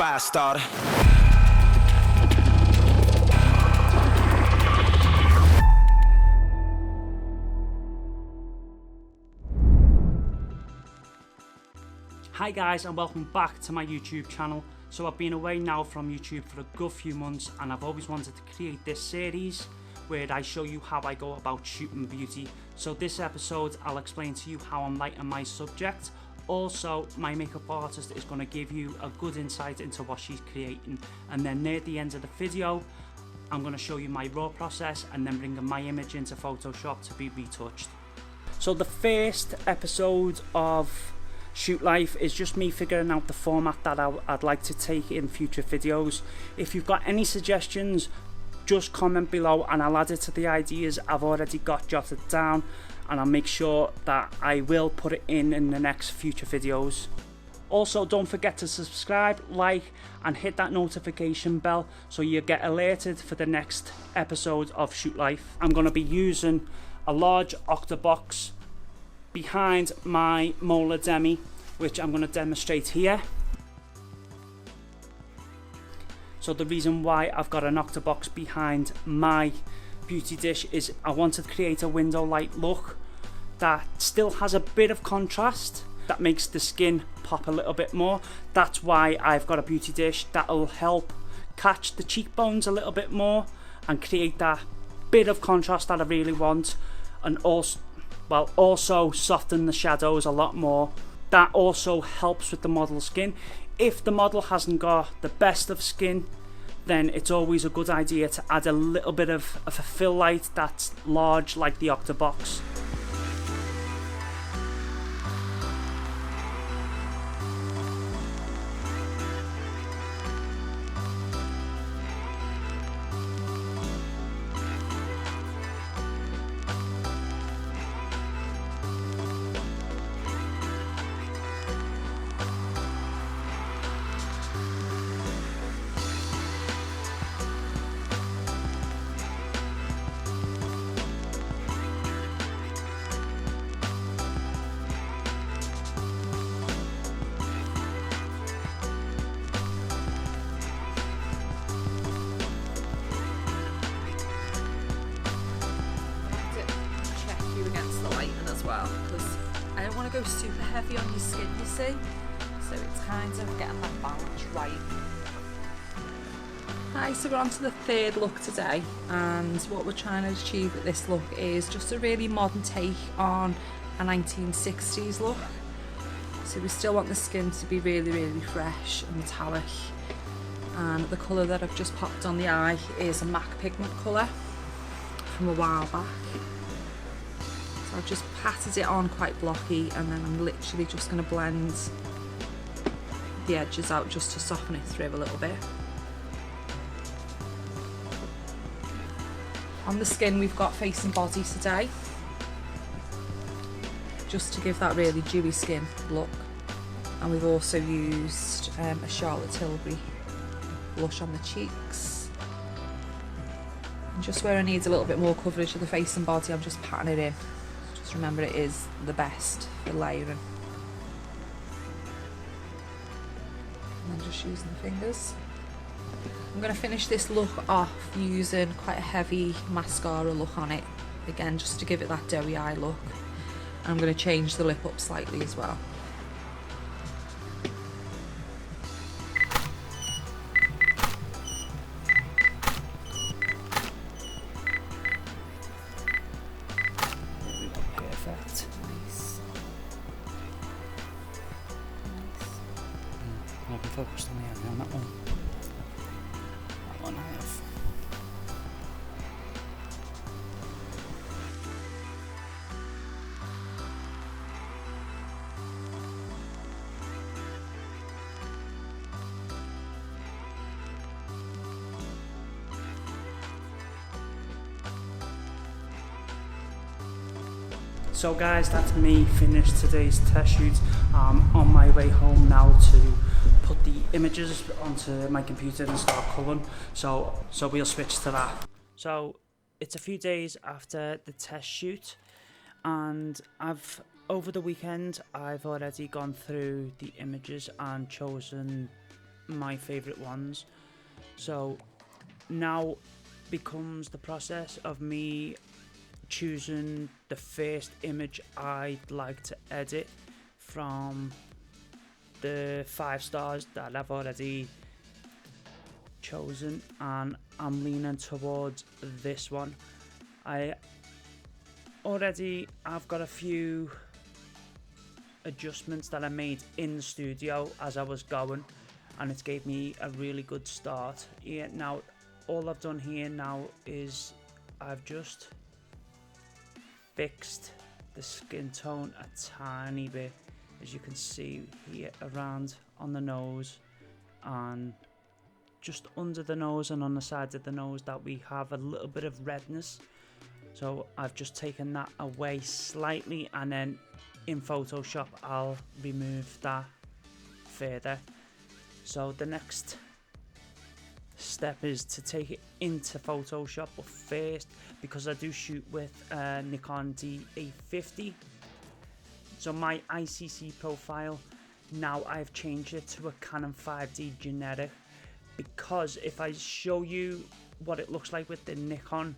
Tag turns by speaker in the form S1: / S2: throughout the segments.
S1: fire starter.
S2: Hi guys, and welcome back to my YouTube channel. So I've been away now from YouTube for a good few months, and I've always wanted to create this series where I show you how I go about shooting beauty. So this episode I'll explain to you how I'm lighting my subject. Also, my makeup artist is going to give you a good insight into what she's creating, and then near the end of the video I'm going to show you my raw process and then bringing my image into Photoshop to be retouched. So the first episode of Shootlife is just me figuring out the format that I'd like to take in future videos. If you've got any suggestions, just comment below and I'll add it to the ideas I've already got jotted down, and I'll make sure that I will put it in the next future videos. Also, don't forget to subscribe, like and hit that notification bell so you get alerted for the next episode of Shootlife. I'm going to be using a large octabox behind my molar demi, which I'm going to demonstrate here. So the reason why I've got an octabox behind my beauty dish is I want to create a window light look that still has a bit of contrast that makes the skin pop a little bit more. That's why I've got a beauty dish that'll help catch the cheekbones a little bit more and create that bit of contrast that I really want, and also soften the shadows a lot more. That also helps with the model's skin. If the model hasn't got the best of skin, then it's always a good idea to add a little bit of a fill light that's large, like the octabox.
S3: Because I don't want to go super heavy on your skin, you see, so it's kind of getting that balance right. Hi, so we're on to the third look today, and what we're trying to achieve with this look is just a really modern take on a 1960s look. So we still want the skin to be really fresh and metallic, and the colour that I've just popped on the eye is a MAC pigment colour from a while back. I've just patted it on quite blocky, and then I'm literally just going to blend the edges out just to soften it through a little bit. On the skin we've got face and body today, just to give that really dewy skin look, and we've also used a Charlotte Tilbury blush on the cheeks. And just where I need a little bit more coverage of the face and body, I'm just patting it in. Remember, it is the best for layering. And then just using the fingers. I'm going to finish this look off using quite a heavy mascara look on it, again just to give it that doughy eye look. And I'm going to change the lip up slightly as well.
S2: I'll be focused on the area on that one. That one I have. So guys, that's me finished today's test shoot. On my way home now to put the images onto my computer and start colouring. So we'll switch to that. So it's a few days after the test shoot, and over the weekend I've already gone through the images and chosen my favorite ones. So now becomes the process of me choosing the first image I'd like to edit from the 5 stars that I've already chosen, and I'm leaning towards this one. I've got a few adjustments that I made in the studio as I was going, and it gave me a really good start. Yeah, now all I've done here now is I've just fixed the skin tone a tiny bit, as you can see here, around on the nose and just under the nose and on the sides of the nose, that we have a little bit of redness. So I've just taken that away slightly, and then in Photoshop I'll remove that further. So the next step is to take it into Photoshop, but first, because I do shoot with Nikon D850, so my ICC profile now I've changed it to a Canon 5D generic, because if I show you what it looks like with the Nikon,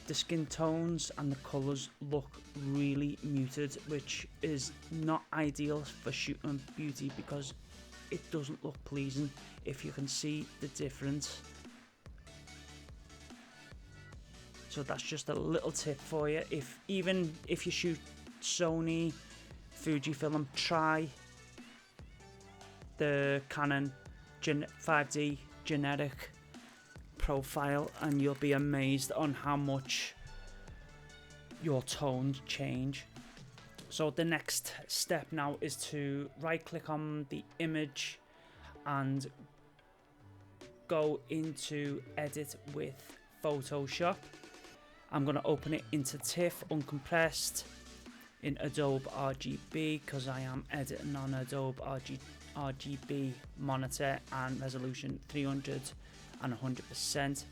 S2: the skin tones and the colours look really muted, which is not ideal for shooting beauty because it doesn't look pleasing. If you can see the difference. So that's just a little tip for you. Even if you shoot Sony, Fujifilm, try the Canon 5D generic profile and you'll be amazed on how much your tones change. So the next step now is to right click on the image and go into edit with Photoshop. I'm going to open it into TIFF uncompressed in Adobe RGB, because I am editing on Adobe RGB monitor and resolution 300 and 100%.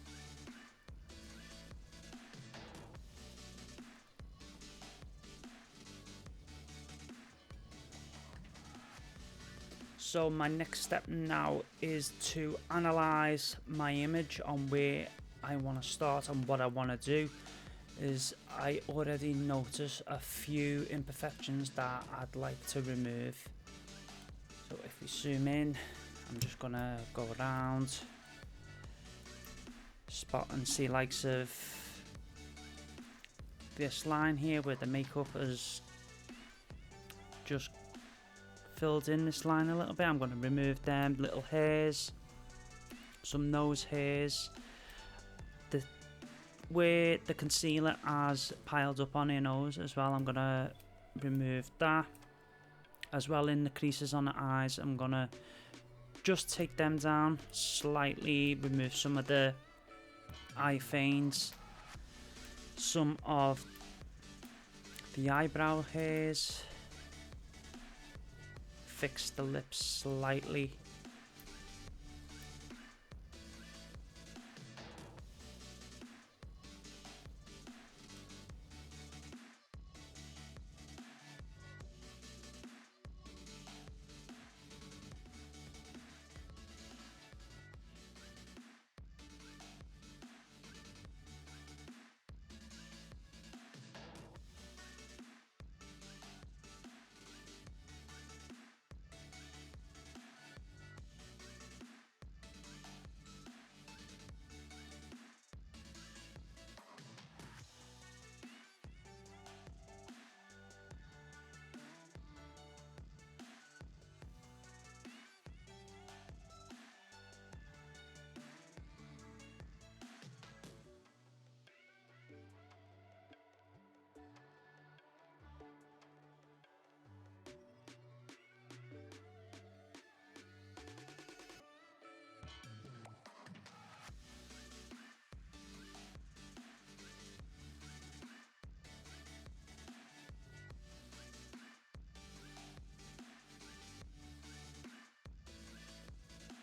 S2: So my next step now is to analyze my image on where I want to start and what I want to do. Is I already notice a few imperfections that I'd like to remove. So if we zoom in, I'm just gonna go around, spot and see likes of this line here where the makeup has just filled in this line a little bit. I'm going to remove them little hairs, some nose hairs, where the concealer has piled up on your nose as well. I'm going to remove that as well. In the creases on the eyes, I'm going to just take them down slightly, remove some of the eye veins, some of the eyebrow hairs, fix the lips slightly.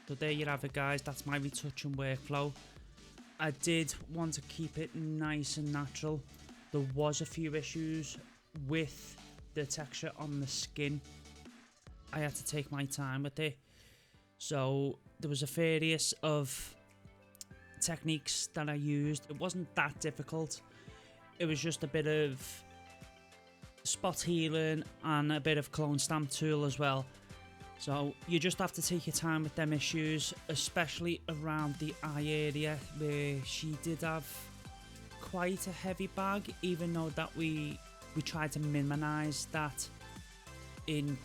S2: So there you have it, guys. That's my retouching workflow. I did want to keep it nice and natural. There was a few issues with the texture on the skin. I had to take my time with it. So there was a various of techniques that I used. It wasn't that difficult. It was just a bit of spot healing and a bit of clone stamp tool as well. So you just have to take your time with them issues, especially around the eye area where she did have quite a heavy bag, even though that we tried to minimize that in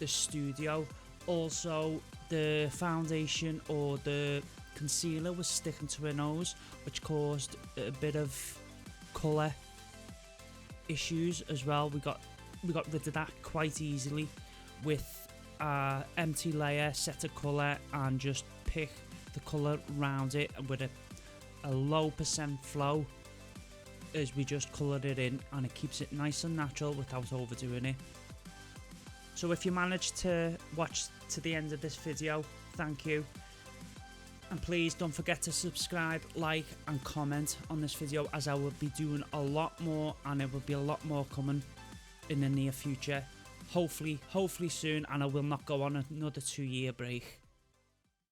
S2: the studio. Also, the foundation or the concealer was sticking to her nose, which caused a bit of colour issues as well. We got rid of that quite easily with a empty layer, set a colour, and just pick the colour around it with a low % flow as we just coloured it in, and it keeps it nice and natural without overdoing it. So if you managed to watch to the end of this video, thank you. And please don't forget to subscribe, like and comment on this video, as I will be doing a lot more, and there will be a lot more coming in the near future. Hopefully soon, and I will not go on another 2-year break.